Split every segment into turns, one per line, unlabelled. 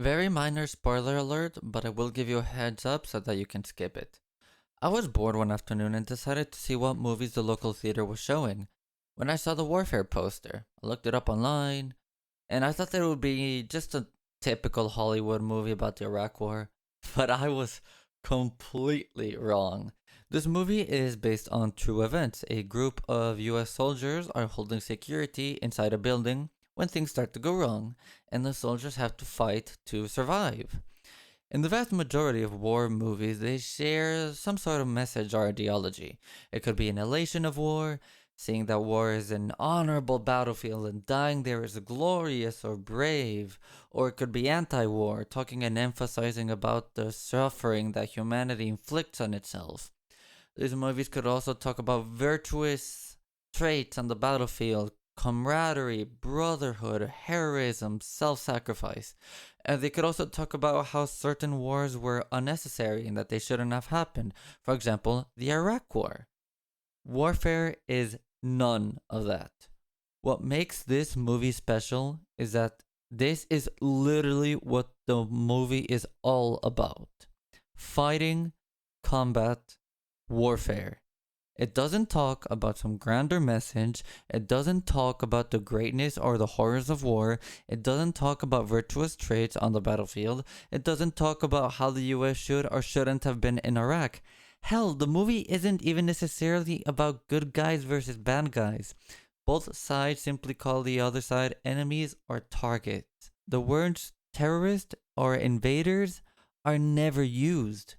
Very minor spoiler alert, but I will give you a heads up so that you can skip it. I was bored one afternoon and decided to see what movies the local theater was showing. When I saw the Warfare poster, I looked it up online, and I thought that it would be just a typical Hollywood movie about the Iraq War, but I was completely wrong. This movie is based on true events. A group of US soldiers are holding security inside a building when things start to go wrong, and the soldiers have to fight to survive. In the vast majority of war movies, they share some sort of message or ideology. It could be an elation of war, seeing that war is an honorable battlefield and dying there is glorious or brave, or it could be anti war, talking and emphasizing about the suffering that humanity inflicts on itself. These movies could also talk about virtuous traits on the battlefield, camaraderie, brotherhood, heroism, self sacrifice. And they could also talk about how certain wars were unnecessary and that they shouldn't have happened. For example, the Iraq War. Warfare is none of that. What makes this movie special is that this is literally what the movie is all about: fighting, combat, warfare. It doesn't talk about some grander message. It doesn't talk about the greatness or the horrors of war. It doesn't talk about virtuous traits on the battlefield. It doesn't talk about how the US should or shouldn't have been in Iraq. Hell, the movie isn't even necessarily about good guys versus bad guys. Both sides simply call the other side enemies or targets. The words terrorist or invaders are never used.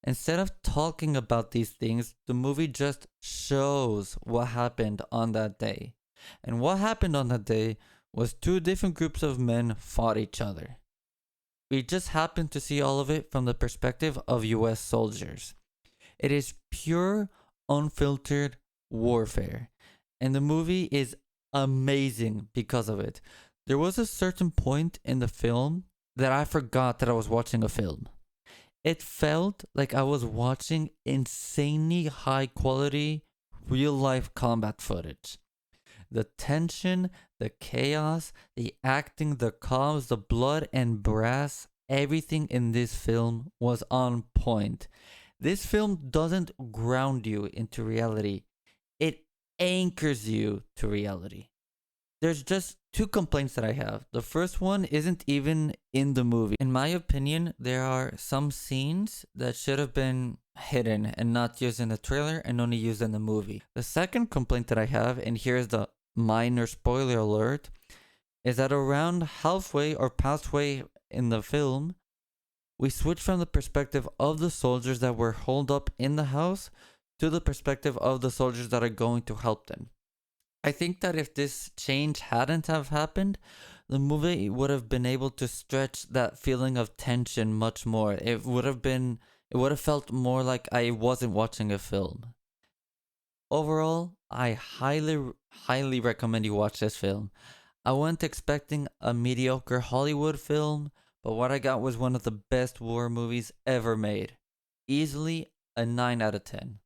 Instead of talking about these things, the movie just shows what happened on that day. And what happened on that day was two different groups of men fought each other. We just happened to see all of it from the perspective of US soldiers. It is pure, unfiltered warfare. And the movie is amazing because of it. There was a certain point in the film that I forgot that I was watching a film. It felt like I was watching insanely high quality real life combat footage. The tension, the chaos, the acting, the comms, the blood and brass, everything in this film was on point. This film doesn't ground you into reality, it anchors you to reality. There's just two complaints that I have. The first one isn't even in the movie. In my opinion, there are some scenes that should have been hidden and not used in the trailer and only used in the movie. The second complaint that I have, and here's the minor spoiler alert, is that around halfway or pathway in the film, we switch from the perspective of the soldiers that were holed up in the house to the perspective of the soldiers that are going to help them. I think that if this change hadn't have happened, the movie would have been able to stretch that feeling of tension much more. It would have felt more like I wasn't watching a film. Overall, I highly recommend you watch this film. I went expecting a mediocre Hollywood film, but what I got was one of the best war movies ever made. Easily a 9 out of 10.